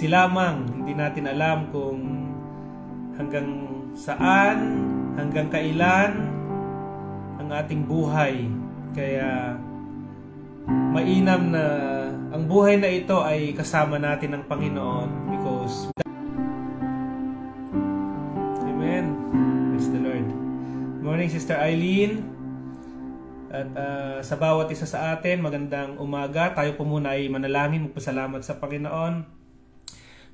maiksi lamang. Hindi natin alam kung hanggang saan, hanggang kailan ang ating buhay. Kaya mainam na ang buhay na ito ay kasama natin ng Panginoon because Amen. Praise the Lord. Morning, Sister Eileen. At sa bawat isa sa atin, magandang umaga. Tayo po muna ay manalangin, magpasalamat sa Panginoon.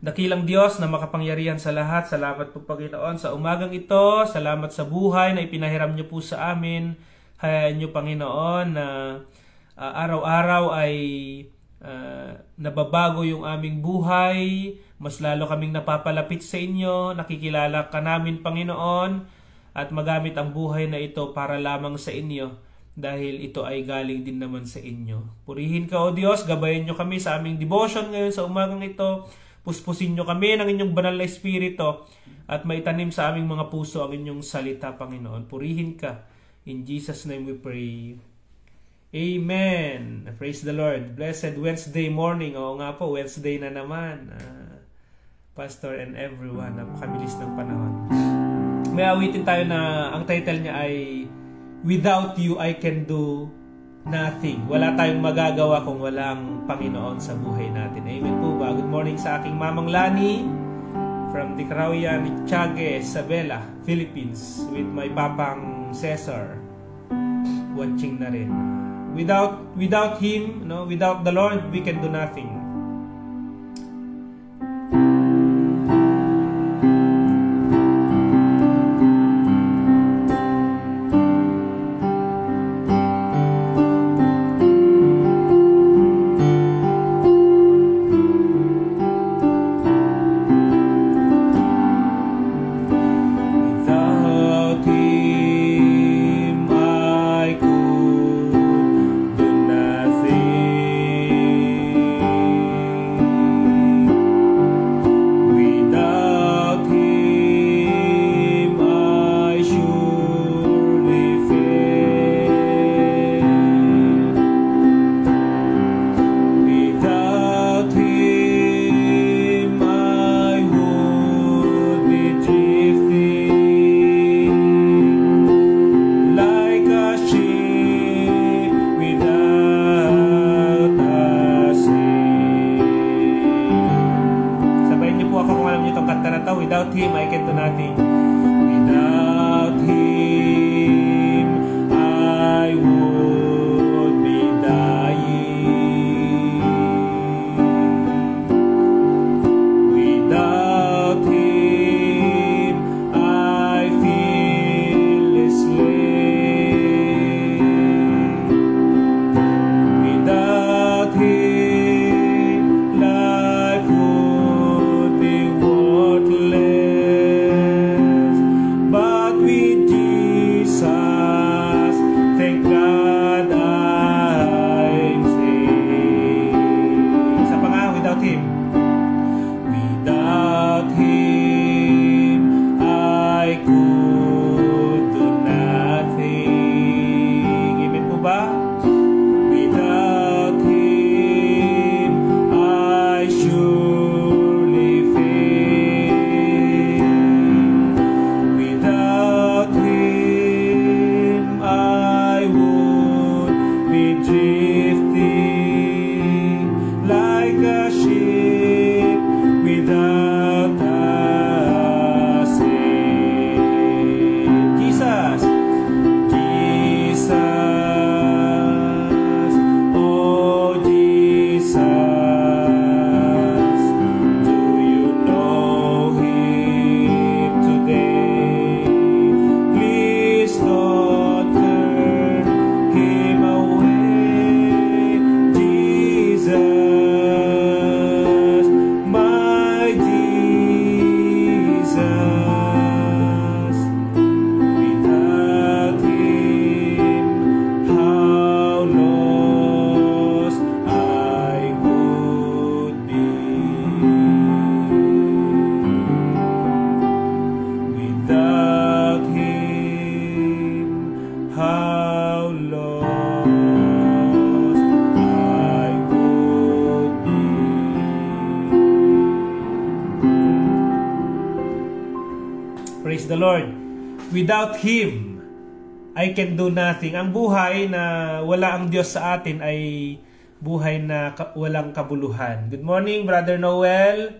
Dakilang Diyos na makapangyarihan sa lahat, salamat po Panginoon sa umagang ito. Salamat sa buhay na ipinahiram niyo po sa amin. Hayaan niyo Panginoon na araw-araw ay nababago yung aming buhay. Mas lalo kaming napapalapit sa inyo. Nakikilala ka namin Panginoon. At magamit ang buhay na ito para lamang sa inyo. Dahil ito ay galing din naman sa inyo. Purihin ka o Diyos, gabayan nyo kami sa aming devotion ngayon sa umagang ito. Puspusin nyo kami ng inyong banal na espiritu at maitanim sa aming mga puso ang inyong salita, Panginoon. Purihin ka. In Jesus' name we pray. Amen. Praise the Lord. Blessed Wednesday morning. Oo nga po, Wednesday na naman. Pastor and everyone, napakabilis ng panahon. May awitin tayo na ang title niya ay Without You, I Can Do Nothing. Wala tayong magagawa kung walang Panginoon sa buhay natin. Amen po ba? Good morning sa aking Mamang Lani from Dicraoyan, Tiague, Isabela, Philippines with my Papang Cesar watching na rin. Without Him, without the Lord, we can do nothing. Without Him, I can do nothing. Without Him, I would be dying. Without Him, I feel slave. Without Him, life would be worthless. Praise the Lord. Without Him, I can do nothing. Ang buhay na wala ang Diyos sa atin ay buhay na walang kabuluhan. Good morning, Brother Noel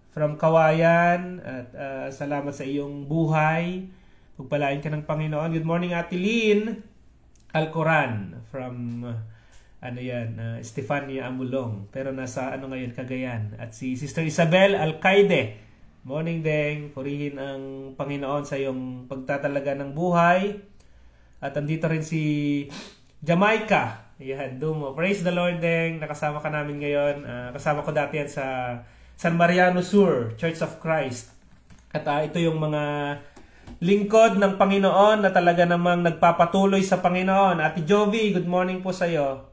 from Kawayan. At salamat sa iyong buhay. Pagpalain ka ng Panginoon. Good morning, Ate Lynn Alcoran from Estefania Amulong. Pero nasa ngayon, Cagayan. At si Sister Isabel Alcaide. Morning, Deng. Purihin ang Panginoon sa iyong pagtatalaga ng buhay. At andito rin si Jamaica. Ayan, Dumo. Praise the Lord, Deng. Nakasama ka namin ngayon. Kasama ko dati yan sa San Mariano Sur, Church of Christ. At ito yung mga lingkod ng Panginoon na talaga namang nagpapatuloy sa Panginoon. Ate Jovi, good morning po sa iyo.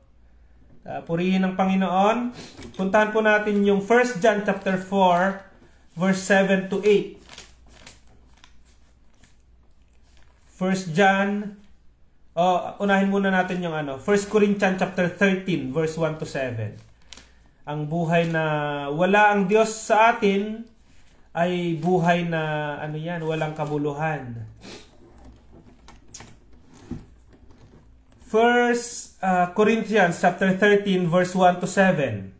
Purihin ang Panginoon. Puntahan po natin yung 1 John chapter 4, verse 7 to 8. 1 John, unahin muna natin yung 1 Corinthians chapter 13, verse 1 to 7. Ang buhay na wala ang Diyos sa atin ay buhay na walang kabuluhan. 1 Corinthians chapter 13, verse 1 to 7.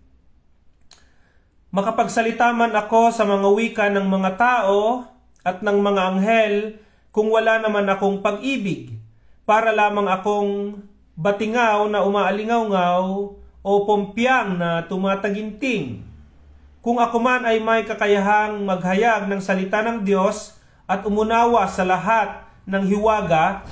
Makapagsalita man ako sa mga wika ng mga tao at ng mga anghel kung wala naman akong pag-ibig, para lamang akong batingaw na umaalingaw-ngaw o pompyang na tumataginting. Kung ako man ay may kakayahang maghayag ng salita ng Diyos at umunawa sa lahat ng hiwaga,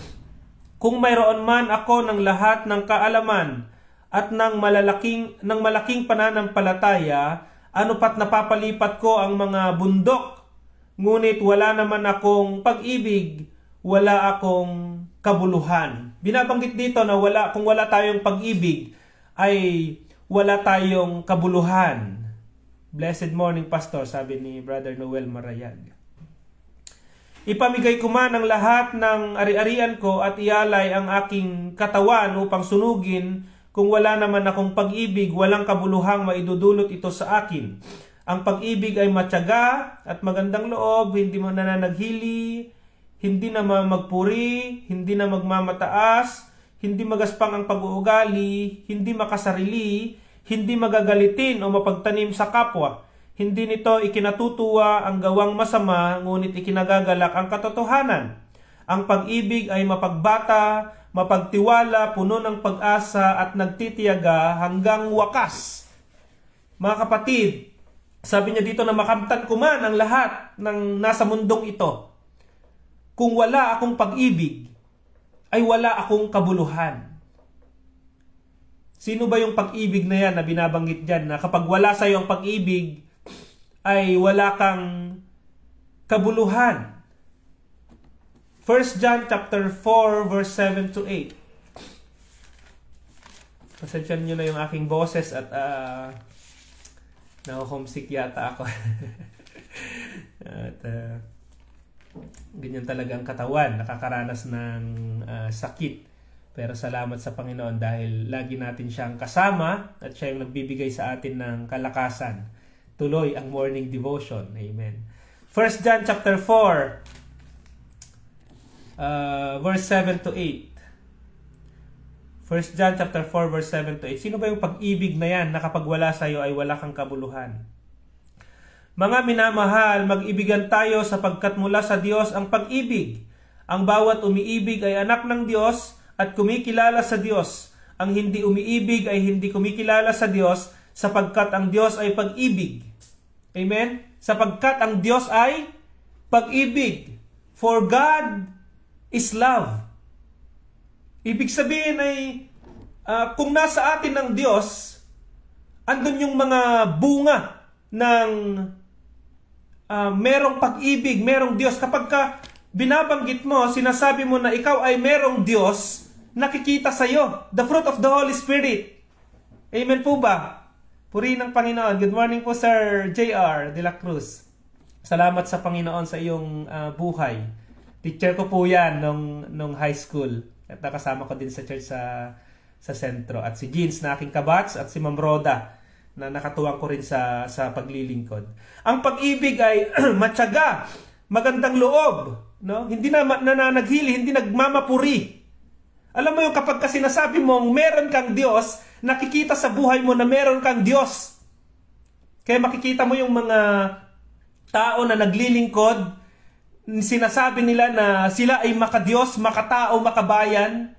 kung mayroon man ako ng lahat ng kaalaman at ng malaking pananampalataya, ano pat napapalipat ko ang mga bundok, ngunit wala naman akong pag-ibig, wala akong kabuluhan. Binabanggit dito na kung wala tayong pag-ibig, ay wala tayong kabuluhan. Blessed morning, Pastor, sabi ni Brother Noel Marayag. Ipamigay ko man ang lahat ng ari-arian ko at ialay ang aking katawan upang sunugin. Kung wala naman akong pag-ibig, walang kabuluhang maidudulot ito sa akin. Ang pag-ibig ay matyaga at magandang loob, hindi mo nananaghili, hindi na magpuri, hindi na magmamataas, hindi magaspang ang pag-uugali, hindi makasarili, hindi magagalitin o mapagtanim sa kapwa. Hindi nito ikinatutuwa ang gawang masama, ngunit ikinagagalak ang katotohanan. Ang pag-ibig ay mapagbata, mapagtiwala, puno ng pag-asa at nagtitiyaga hanggang wakas. Mga kapatid, sabi niya dito na makamtan ko man ang lahat ng nasa mundong ito. Kung wala akong pag-ibig, ay wala akong kabuluhan. Sino ba yung pag-ibig na yan na binabanggit dyan? Na kapag wala sa iyo ang pag-ibig, ay wala kang kabuluhan. 1 John chapter 4, verse 7 to 8. Pasensyahan nyo na yung aking boses at na-homesick yata ako. At ganyan talaga ang katawan, nakakaranas ng sakit. Pero salamat sa Panginoon dahil lagi natin siyang kasama at siya yung nagbibigay sa atin ng kalakasan. Tuloy ang morning devotion. Amen. 1 John chapter 4, verse 7 to 8. 1 John chapter 4, verse 7 to 8. Sino ba yung pag-ibig na yan na kapag wala sa iyo ay wala kang kabuluhan? Mga minamahal, mag-ibigan tayo sapagkat mula sa Diyos ang pag-ibig. Ang bawat umiibig ay anak ng Diyos at kumikilala sa Diyos. Ang hindi umiibig ay hindi kumikilala sa Diyos sapagkat ang Diyos ay pag-ibig. Amen? Sapagkat ang Diyos ay pag-ibig. For God is love. Ibig sabihin ay kung nasa atin ng Diyos, andun yung mga bunga ng merong pag-ibig, merong Diyos. Kapag ka binabanggit mo, sinasabi mo na ikaw ay merong Diyos, nakikita sa iyo the fruit of the Holy Spirit. Amen po ba? Purihin ng Panginoon. Good morning po, Sir J.R. de la Cruz. Salamat sa Panginoon sa iyong buhay. Teacher ko po yan nung high school. At nakasama ko din sa church sa sentro. At si Jeans na aking kabats at si Ma'am Rhoda na nakatuwang ko rin sa paglilingkod. Ang pag-ibig ay matyaga, magandang loob, no? Hindi na nananaghili, hindi nagmamapuri. Alam mo yung kapag kasi sinasabi mong meron kang Diyos, nakikita sa buhay mo na meron kang Diyos. Kaya makikita mo yung mga tao na naglilingkod, sinasabi nila na sila ay makadiyos, makatao, makabayan.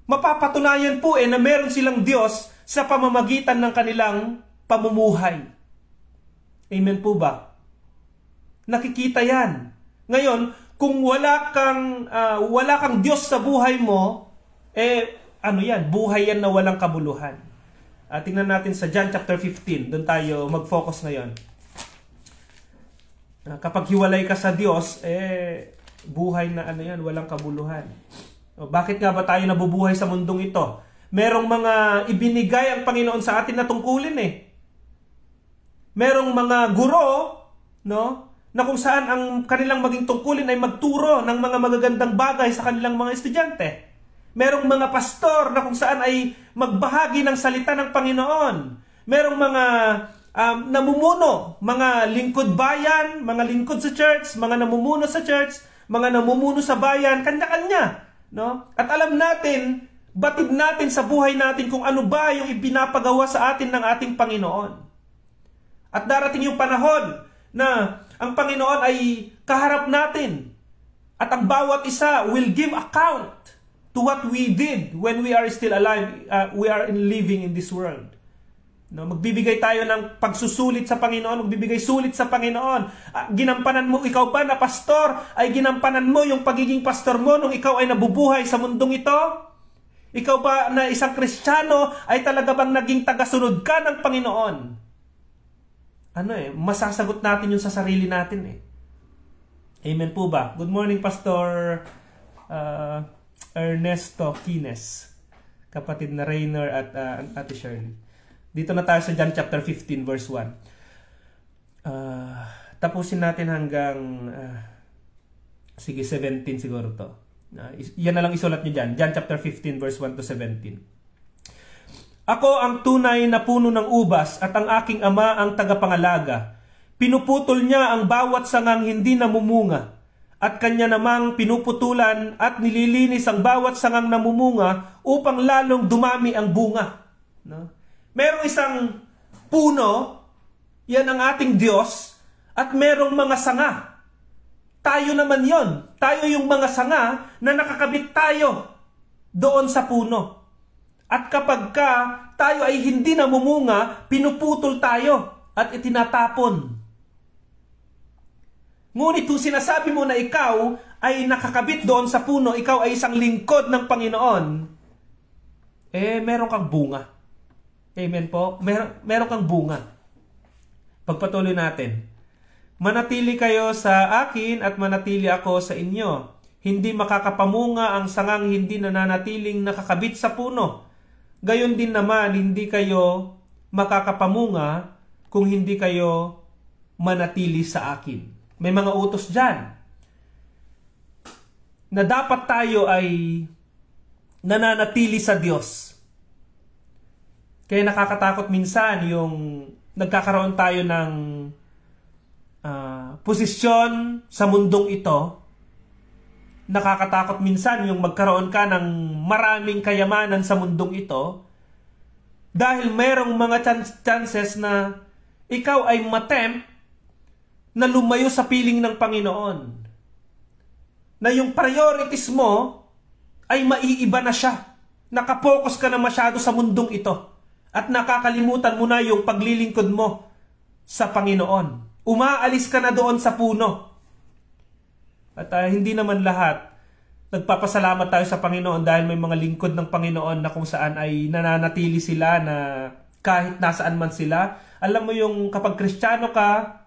Mapapatunayan po na meron silang Diyos sa pamamagitan ng kanilang pamumuhay. Amen po ba? Nakikita yan. Ngayon, kung wala kang Diyos sa buhay mo, ano yan? Buhay yan na walang kabuluhan. Tingnan natin sa John chapter 15. Doon tayo mag-focus ngayon. Kapag hiwalay ka sa Diyos, buhay na walang kabuluhan. Bakit nga ba tayo nabubuhay sa mundong ito? Merong mga ibinigay ang Panginoon sa atin na tungkulin Merong mga guro, no, na kung saan ang kanilang maging tungkulin ay magturo ng mga magagandang bagay sa kanilang mga estudyante. Merong mga pastor na kung saan ay magbahagi ng salita ng Panginoon. Merong mga namumuno, mga lingkod bayan, mga lingkod sa church, mga namumuno sa church, mga namumuno sa bayan, kanya-kanya. No? At alam natin, batid natin sa buhay natin kung ano ba yung ipinapagawa sa atin ng ating Panginoon. At darating yung panahon na ang Panginoon ay kaharap natin. At ang bawat isa will give account to what we did when we are still alive, we are living in this world. No, magbibigay tayo ng pagsusulit sa Panginoon, magbibigay sulit sa Panginoon. Ginampanan mo, ikaw ba na pastor, ay ginampanan mo yung pagiging pastor mo nung ikaw ay nabubuhay sa mundong ito? Ikaw ba na isang Kristiyano ay talaga bang naging tagasunod ka ng Panginoon? Masasagot natin yun sa sarili natin Amen po ba? Good morning, Pastor Ernesto Quines, kapatid na Rainer at Ate Shirley. Dito na tayo sa John chapter 15 verse 1. Tapusin natin hanggang 17 siguro to. Yan na lang isulat niyo dyan. John chapter 15 verse 1 to 17. Ako ang tunay na puno ng ubas at ang aking ama ang tagapangalaga. Pinuputol niya ang bawat sangang hindi namumunga at kanya namang pinuputulan at nililinis ang bawat sangang namumunga upang lalong dumami ang bunga. No? Merong isang puno, yan ang ating Diyos, at merong mga sanga. Tayo naman yon. Tayo yung mga sanga na nakakabit tayo doon sa puno. At kapag tayo ay hindi namumunga, pinuputol tayo at itinatapon. Ngunit kung sinasabi mo na ikaw ay nakakabit doon sa puno, ikaw ay isang lingkod ng Panginoon, meron kang bunga. Amen po? Meron kang bunga. Pagpatuloy natin. Manatili kayo sa akin at manatili ako sa inyo. Hindi makakapamunga ang sangang hindi nananatiling nakakabit sa puno. Gayon din naman, hindi kayo makakapamunga kung hindi kayo manatili sa akin. May mga utos dyan na dapat tayo ay nananatili sa Diyos. Kaya nakakatakot minsan yung nagkakaroon tayo ng posisyon sa mundong ito. Nakakatakot minsan yung magkaroon ka ng maraming kayamanan sa mundong ito dahil merong mga chances na ikaw ay matempt na lumayo sa piling ng Panginoon. Na yung priorities mo ay maiiba na siya. Nakapokus ka na masyado sa mundong ito at nakakalimutan mo na yung paglilingkod mo sa Panginoon. Umaalis ka na doon sa puno. At hindi naman lahat nagpapasalamat tayo sa Panginoon dahil may mga lingkod ng Panginoon na kung saan ay nananatili sila na kahit nasaan man sila. Alam mo yung kapag Kristiyano ka,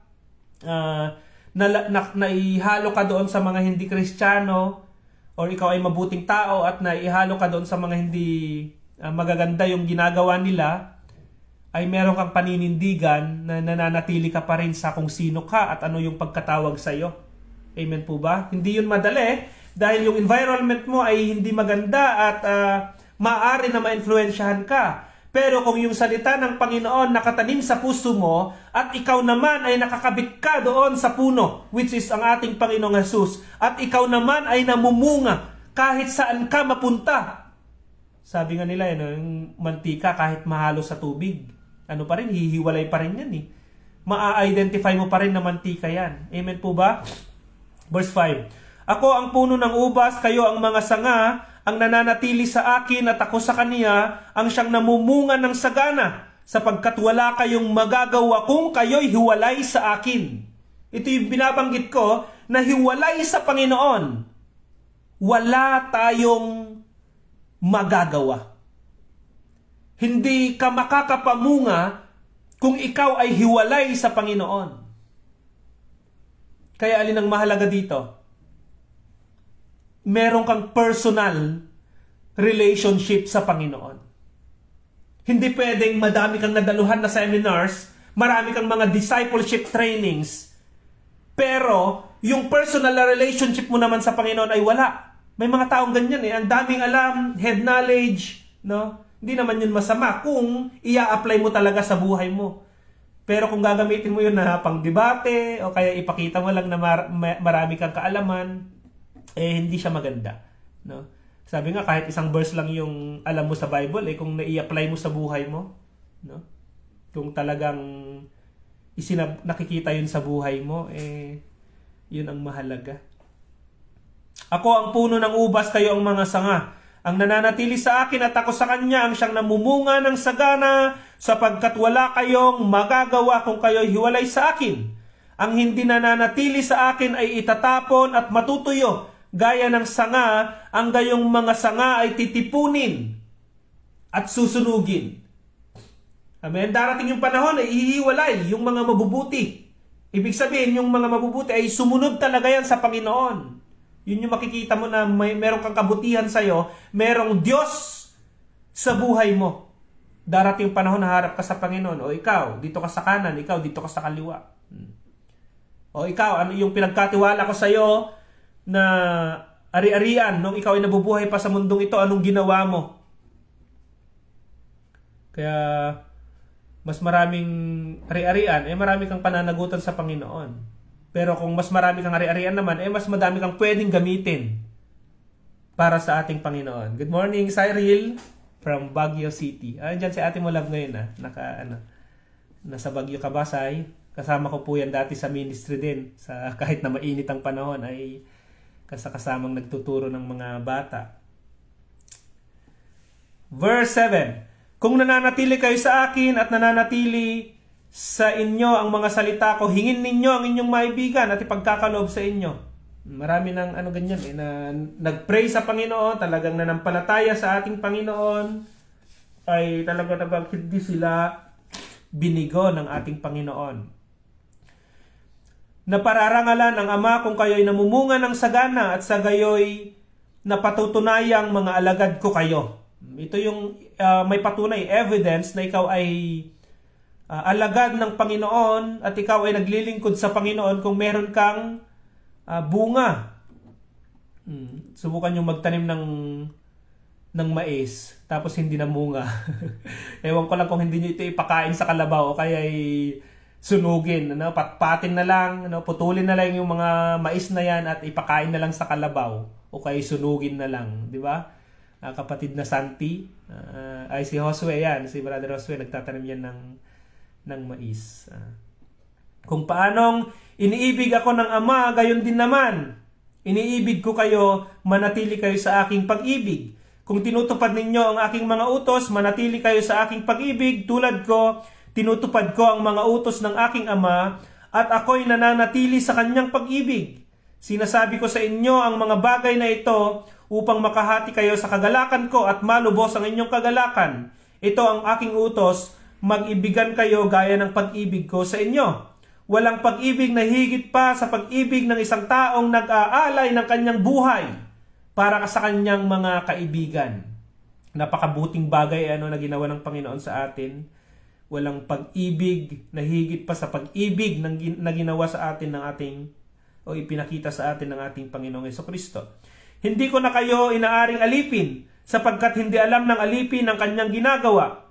naihalo ka doon sa mga hindi Kristiyano or ikaw ay mabuting tao at naihalo ka doon sa mga hindi magaganda yung ginagawa nila, ay meron kang paninindigan na nananatili ka pa rin sa kung sino ka at ano yung pagkatawag sa iyo. Amen po ba? Hindi yun madali dahil yung environment mo ay hindi maganda at maaari na ma-influensyahan ka. Pero kung yung salita ng Panginoon nakatanim sa puso mo at ikaw naman ay nakakabit ka doon sa puno, which is ang ating Panginoong Jesus, at ikaw naman ay namumunga kahit saan ka mapunta. Sabi nga nila, yung mantika kahit mahalo sa tubig, ano pa rin, hihiwalay pa rin yan eh. Ma-identify mo pa rin na mantika yan. Amen po ba? Verse 5. Ako ang puno ng ubas, kayo ang mga sanga, ang nananatili sa akin at ako sa kaniya, ang siyang namumunga ng sagana, sapagkat wala kayong magagawa kung kayo'y hiwalay sa akin. Ito yung binabanggit ko, na hiwalay sa Panginoon. Wala tayong magagawa. Hindi ka makakapamunga kung ikaw ay hiwalay sa Panginoon. Kaya alin ang mahalaga dito? Meron kang personal relationship sa Panginoon. Hindi pwedeng madami kang nadaluhan na seminars, marami kang mga discipleship trainings, pero yung personal na relationship mo naman sa Panginoon ay wala. May mga taong ganyan eh. Ang daming alam, head knowledge, no? Hindi naman yun masama kung ia-apply mo talaga sa buhay mo. Pero kung gagamitin mo yun na pang debate o kaya ipakita mo lang na marami kang kaalaman, hindi siya maganda, no? Sabi nga kahit isang verse lang yung alam mo sa Bible, kung na-i-apply mo sa buhay mo, no? Kung talagang nakikita yun sa buhay mo, yun ang mahalaga. Ako ang puno ng ubas, kayo ang mga sanga. Ang nananatili sa akin at ako sa kanya, ang siyang namumunga ng sagana, sapagkat wala kayong magagawa kung kayo'y hiwalay sa akin. Ang hindi nananatili sa akin ay itatapon at matutuyo. Gaya ng sanga, ang gayong mga sanga ay titipunin at susunugin. Amen? Darating yung panahon ay ihiwalay yung mga mabubuti. Ibig sabihin, yung mga mabubuti ay sumunod talaga yan sa Panginoon. Yun yung makikita mo na meron kang kabutihan sa'yo, merong Diyos sa buhay mo. Darating yung panahon na harap ka sa Panginoon. O ikaw, dito ka sa kanan, ikaw, dito ka sa kaliwa. O ikaw, ano yung pinagkatiwala ko sa'yo na ari-arian nung ikaw ay nabubuhay pa sa mundong ito, anong ginawa mo? Kaya mas maraming ari-arian, marami kang pananagutan sa Panginoon. Pero kung mas marami kang ari-arian naman, mas madami kang pwedeng gamitin para sa ating Panginoon. Good morning, Cyril from Baguio City. Diyan si Ate mo love ngayon nasa Baguio Kabasay. Kasama ko po yan dati sa ministry din. Kahit na mainit ang panahon ay kasamang nagtuturo ng mga bata. Verse 7. Kung nananatili kayo sa akin at nananatili sa inyo ang mga salita ko, hingin ninyo ang inyong maibigan at ipagkakaloob sa inyo. Marami ng ganyan na nagpray sa Panginoon, talagang nanampalataya sa ating Panginoon, ay talaga na hindi sila binigo ng ating Panginoon. Napararangalan ang Ama kung kayo'y namumunga ng sagana at sa gayo'y napatutunayang mga alagad ko kayo. Ito yung may patunay, evidence na ikaw ay alagad ng Panginoon at ikaw ay naglilingkod sa Panginoon kung meron kang bunga. Subukan yung magtanim ng mais tapos hindi namunga. Ewan ko lang kung hindi nyo ito ipakain sa kalabaw o kaya sunugin, patpatin na lang, putulin na lang yung mga mais na yan at ipakain na lang sa kalabaw o kaya sunugin na lang, di ba? Kapatid na Santi, ay si Josue yan, si Brother Josue, nagtatanim yan ng mais. Kung paanong iniibig ako ng Ama, gayon din naman. Iniibig ko kayo, manatili kayo sa aking pag-ibig. Kung tinutupad ninyo ang aking mga utos, manatili kayo sa aking pag-ibig, tulad ko, tinutupad ko ang mga utos ng aking Ama, at ako'y nananatili sa kanyang pag-ibig. Sinasabi ko sa inyo ang mga bagay na ito upang makahati kayo sa kagalakan ko at malubos ang inyong kagalakan. Ito ang aking utos, mag-ibigan kayo gaya ng pag-ibig ko sa inyo. Walang pag-ibig na higit pa sa pag-ibig ng isang taong nag-aalay ng kanyang buhay para sa kanyang mga kaibigan. Napakabuting bagay na ginawa ng Panginoon sa atin. Walang pag-ibig na higit pa sa pag-ibig na ginawa sa atin ng ating o ipinakita sa atin ng ating Panginoong Jesucristo. Hindi ko na kayo inaaring alipin sapagkat hindi alam ng alipin ang kanyang ginagawa.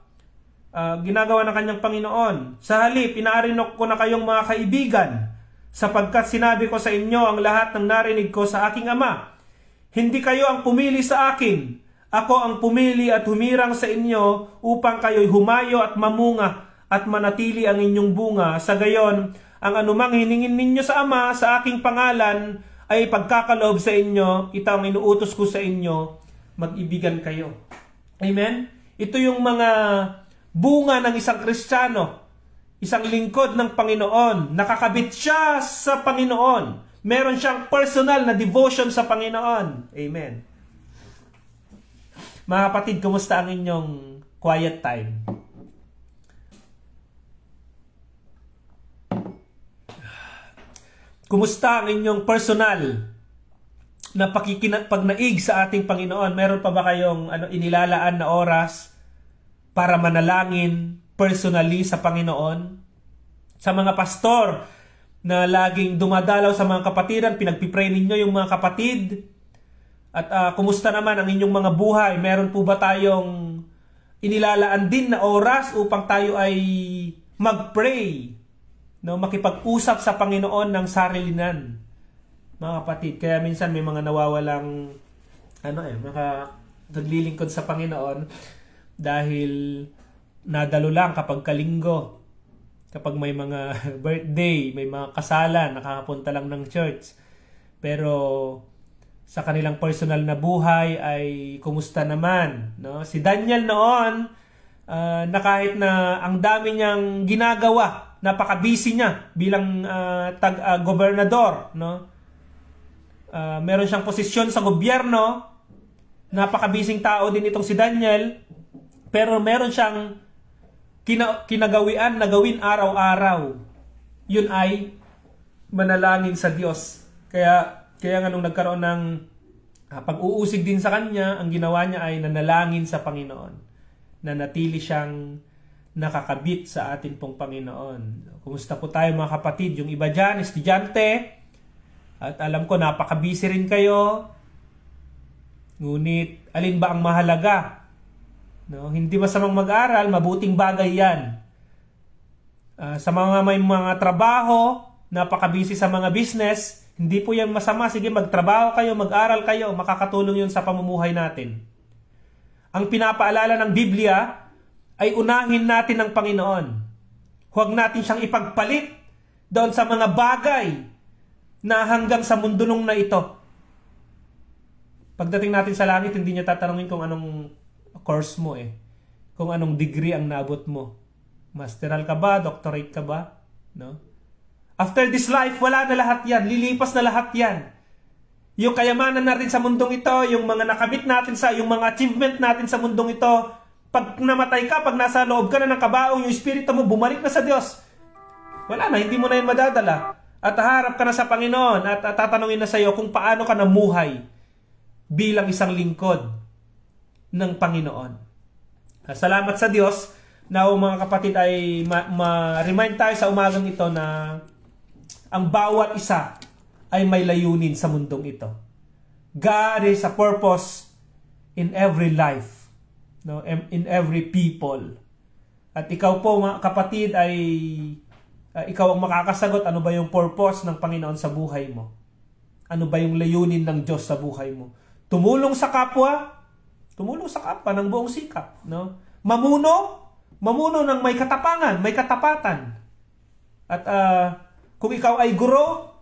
ginagawa ng kanyang Panginoon. Sa halip, inaarinok ko na kayong mga kaibigan, sapagkat sinabi ko sa inyo ang lahat ng narinig ko sa aking Ama. Hindi kayo ang pumili sa akin. Ako ang pumili at humirang sa inyo upang kayo'y humayo at mamunga at manatili ang inyong bunga. Sa gayon, ang anumang hiningin ninyo sa Ama sa aking pangalan ay pagkakaloob sa inyo. Ito ang inuutos ko sa inyo, mag-ibigan kayo. Amen? Ito yung mga bunga ng isang Kristiyano, isang lingkod ng Panginoon. Nakakabit siya sa Panginoon. Meron siyang personal na devotion sa Panginoon. Amen. Mga kapatid, kumusta ang inyong quiet time? Kumusta ang inyong personal na pagnaig sa ating Panginoon? Meron pa ba kayong inilalaan na oras para manalangin personally sa Panginoon? Sa mga pastor na laging dumadalaw sa mga kapatiran, pinagpipray ninyo yung mga kapatid? At kumusta naman ang inyong mga buhay? Meron po ba tayong inilalaan din na oras upang tayo ay mag-pray, no? Makipag-usap sa Panginoon ng sarilinan, mga kapatid? Kaya minsan may mga nawawalang naglilingkod sa Panginoon dahil nadalo lang kapag kalinggo, kapag may mga birthday, may mga kasalan, nakakapunta lang ng church. Pero sa kanilang personal na buhay ay kumusta naman, no? Si Daniel noon, na kahit na ang dami niyang ginagawa, napaka-busy niya bilang gobernador, no? Meron siyang posisyon sa gobyerno, napaka-busy tao din itong si Daniel, pero meron siyang kinagawian na gawin araw-araw. Yun ay manalangin sa Diyos. Kaya nga nung nagkaroon ng pag-uusig din sa kanya, ang ginawa niya ay nanalangin sa Panginoon. Nanatili siyang nakakabit sa atin pong Panginoon. Kumusta po tayo mga kapatid? Yung iba dyan, estudyante, at alam ko napaka-busy rin kayo. Ngunit, alin ba ang mahalaga? No? Hindi masamang mag-aral, mabuting bagay yan. Sa mga may mga trabaho, napaka-busy sa mga business, hindi po yan masama. Sige, magtrabaho kayo, mag-aral kayo. Makakatulong yun sa pamumuhay natin. Ang pinapaalala ng Biblia ay unahin natin ang Panginoon. Huwag natin siyang ipagpalit doon sa mga bagay na hanggang sa mundulong na ito. Pagdating natin sa langit, hindi niya tatanungin kung anong course mo kung anong degree ang naabot mo. Masteral ka ba? Doctorate ka ba? No? After this life, wala na lahat yan. Lilipas na lahat yan. Yung kayamanan natin sa mundong ito, yung mga nakabit natin yung mga achievement natin sa mundong ito, pag namatay ka, pag nasa loob ka na ng kabaong, yung espiritu mo, bumalik na sa Diyos. Wala na, hindi mo na yun madadala. At haharap ka na sa Panginoon at tatanungin na sa iyo kung paano ka namuhay bilang isang lingkod ng Panginoon. Salamat sa Diyos na mga kapatid ay ma-remind tayo sa umagang ito na ang bawat isa ay may layunin sa mundong ito. God is a purpose in every life, no? In every people. At ikaw po mga kapatid ay ikaw ang makakasagot ano ba yung purpose ng Panginoon sa buhay mo. Ano ba yung layunin ng Diyos sa buhay mo? Tumulong sa kapwa ng buong sikap, no? Mamuno ng may katapangan, may katapatan. At kung ikaw ay guro,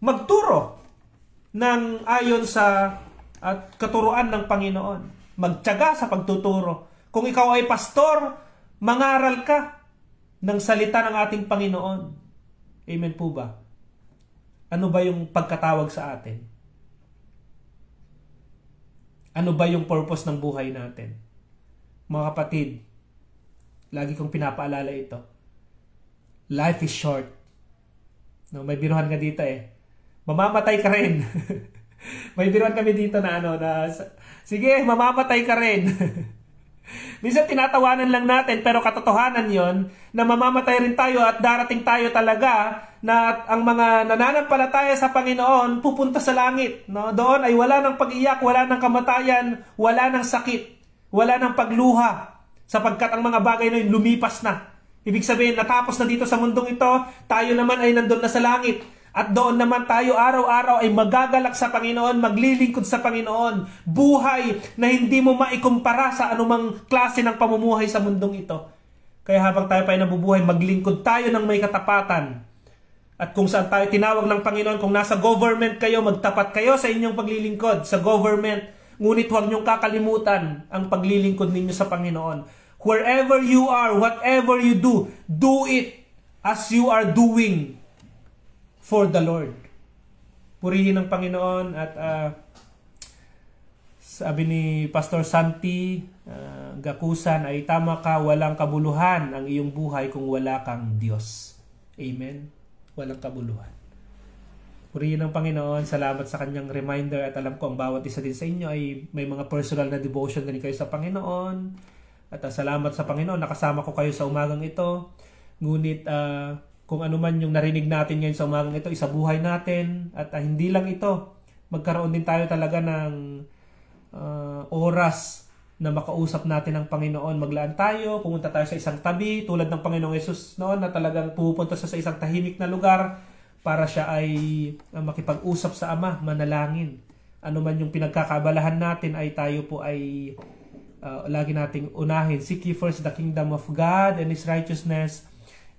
magturo ng ayon sa katuruan ng Panginoon. Magtiyaga sa pagtuturo. Kung ikaw ay pastor, mangaral ka ng salita ng ating Panginoon. Amen po ba? Ano ba yung pagkatawag sa atin? Ano ba yung purpose ng buhay natin? Mga kapatid, lagi kong pinapaalala ito. Life is short. No, may biruhan ka dito mamamatay ka rin. May biruhan kami dito na sige, mamamatay ka rin. Minsan tinatawanan lang natin, pero katotohanan yon na mamamatay rin tayo at darating tayo talaga na ang mga nananampalataya sa Panginoon pupunta sa langit. No? Doon ay wala ng pag-iyak, wala ng kamatayan, wala ng sakit, wala ng pagluha. Sapagkat ang mga bagay na yun lumipas na. Ibig sabihin, natapos na dito sa mundong ito, tayo naman ay nandun na sa langit. At doon naman tayo araw-araw ay magagalak sa Panginoon, maglilingkod sa Panginoon. Buhay na hindi mo maikumpara sa anumang klase ng pamumuhay sa mundong ito. Kaya habang tayo pa ay nabubuhay, maglingkod tayo ng may katapatan. At kung saan tayo tinawag ng Panginoon, kung nasa government kayo, magtapat kayo sa inyong paglilingkod sa government. Ngunit huwag niyong kakalimutan ang paglilingkod ninyo sa Panginoon. Wherever you are, whatever you do it as you are doing for the Lord. Purihin ng Panginoon at sabi ni Pastor Santi Gakusan ay tama ka, walang kabuluhan ang iyong buhay kung wala kang Diyos. Amen. Walang kabuluhan. Purihin ng Panginoon, salamat sa kanyang reminder at alam ko ang bawat isa din sa inyo ay may mga personal na devotion din kayo sa Panginoon. At salamat sa Panginoon, nakasama ko kayo sa umagang ito. Ngunit kung ano man yung narinig natin ngayon sa umagang ito, isabuhay natin. At hindi lang ito, magkaroon din tayo talaga ng oras na makausap natin ang Panginoon. Maglaan tayo, pumunta tayo sa isang tabi, tulad ng Panginoong Yesus noon na talagang pupunta sa isang tahimik na lugar para siya ay makipag-usap sa Ama, manalangin. Ano man yung pinagkakabalahan natin ay tayo po ay lagi nating unahin. Seek ye first the kingdom of God and His righteousness,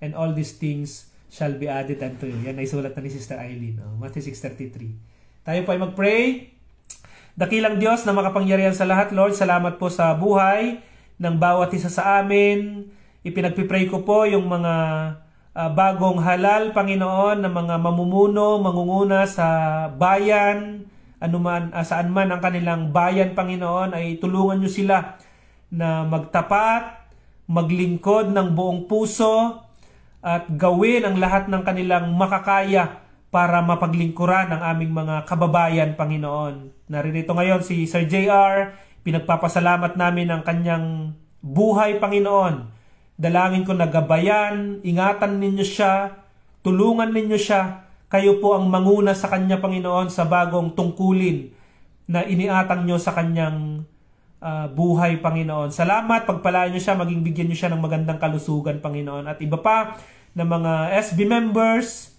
and all these things shall be added unto you. Yan ay sulat na ni Sister Eileen. Matthew 6:33. Tayo po ay mag-pray. Dakilang Diyos na makapangyarihan sa lahat, Lord, salamat po sa buhay ng bawat isa sa amin. Ipinagpipray ko po yung mga bagong halal, Panginoon, na mga mamumuno, mangunguna sa bayan, anuman, saan man ang kanilang bayan, Panginoon, ay tulungan nyo sila na magtapat, maglingkod ng buong puso, at gawin ang lahat ng kanilang makakaya para mapaglingkuran ang aming mga kababayan, Panginoon. Naririto ngayon si Sir JR, pinagpapasalamat namin ang kanyang buhay, Panginoon. Dalangin ko na gabayan, ingatan ninyo siya, tulungan ninyo siya. Kayo po ang manguna sa kanya, Panginoon, sa bagong tungkulin na iniatang nyo sa kanyang buhay, Panginoon. Salamat, pagpalaan nyo siya, maging bigyan nyo siya ng magandang kalusugan, Panginoon. At iba pa na mga SB members,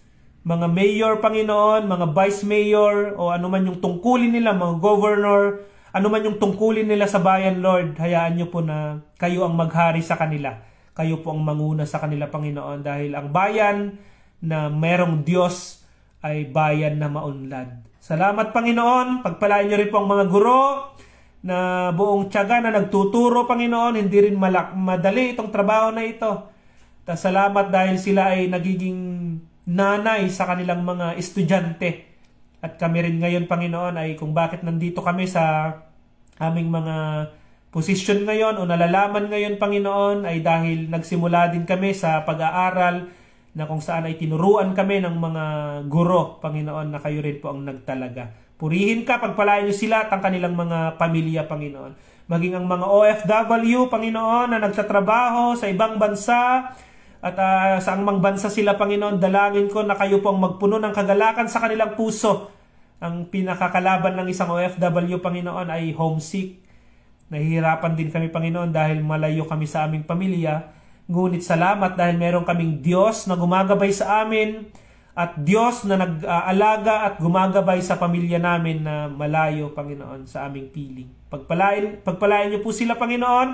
mga mayor, Panginoon, mga vice mayor, o anuman yung tungkulin nila, mga governor, anuman yung tungkulin nila sa bayan, Lord, hayaan nyo po na kayo ang maghari sa kanila. Kayo po ang manguna sa kanila, Panginoon, dahil ang bayan na merong Diyos ay bayan na maunlad. Salamat, Panginoon. Pagpalain nyo rin po ang mga guro na buong tiyaga na nagtuturo, Panginoon. Hindi rin madali itong trabaho na ito. Salamat dahil sila ay nagiging nanay sa kanilang mga estudyante. At kami rin ngayon, Panginoon, ay kung bakit nandito kami sa aming mga posisyon ngayon o nalalaman ngayon, Panginoon, ay dahil nagsimula din kami sa pag-aaral na kung saan ay tinuruan kami ng mga guro, Panginoon, na kayo rin po ang nagtalaga. Purihin ka, pagpalain nyo sila at ang kanilang mga pamilya, Panginoon. Maging ang mga OFW, Panginoon, na nagtatrabaho sa ibang bansa at sa angmang bansa sila, Panginoon, dalangin ko na kayo po ang magpuno ng kagalakan sa kanilang puso. Ang pinakakalaban ng isang OFW, Panginoon, ay homesick. Nahihirapan din kami, Panginoon, dahil malayo kami sa aming pamilya. Ngunit salamat dahil meron kaming Diyos na gumagabay sa amin at Diyos na nag-aalaga at gumagabay sa pamilya namin na malayo, Panginoon, sa aming piling. Pagpalain niyo po sila, Panginoon.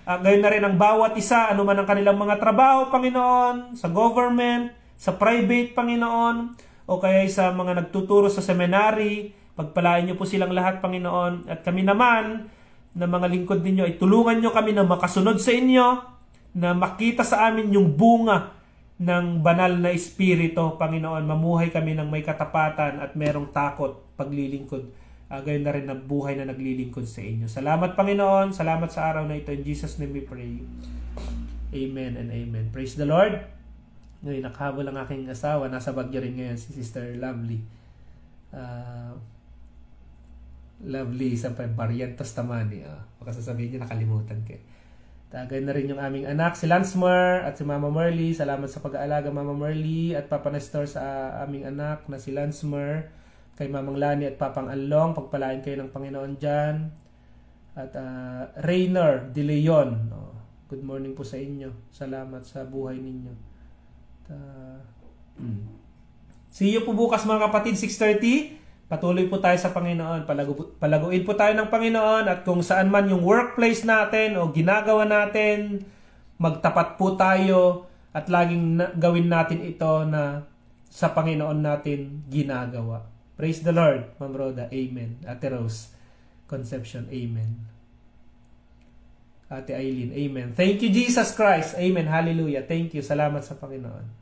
Gayon na rin ang bawat isa, anuman ang kanilang mga trabaho, Panginoon, sa government, sa private, Panginoon, o kaya sa mga nagtuturo sa seminary. Pagpalain niyo po silang lahat, Panginoon. At kami naman, na mga lingkod ninyo, ay tulungan niyo kami na makasunod sa inyo, na makita sa amin yung bunga ng banal na espiritu, Panginoon. Mamuhay kami ng may katapatan at merong takot paglilingkod. Gayon na rin na buhay na naglilingkod sa inyo. Salamat, Panginoon. Salamat sa araw na ito. In Jesus' name we pray. Amen and amen. Praise the Lord. Ngayon, nakahabol ang aking asawa. Nasa Baguio rin ngayon si Sister Lovely. Lovely, sa Barrientos Tamani. Baka sasabihin niya, nakalimutan ko. Gayon na rin yung aming anak, si Lansmer at si Mama Merly. Salamat sa pag-aalaga, Mama Merly, at Papa Nestor sa aming anak na si Lansmer. Kay Mamang Lani at Papang Along, pagpalain kayo ng Panginoon dyan. At Rainer De Leon, Good morning po sa inyo. Salamat sa buhay ninyo. See you po bukas mga kapatid, 6:30. Patuloy po tayo sa Panginoon. Palaguin po tayo ng Panginoon at kung saan man yung workplace natin o ginagawa natin, magtapat po tayo at laging gawin natin ito na sa Panginoon natin ginagawa. Praise the Lord, Ma'am Rhoda. Amen. Ate Rose Conception. Amen. Ate Eileen. Amen. Thank you, Jesus Christ. Amen. Hallelujah. Thank you. Salamat sa Panginoon.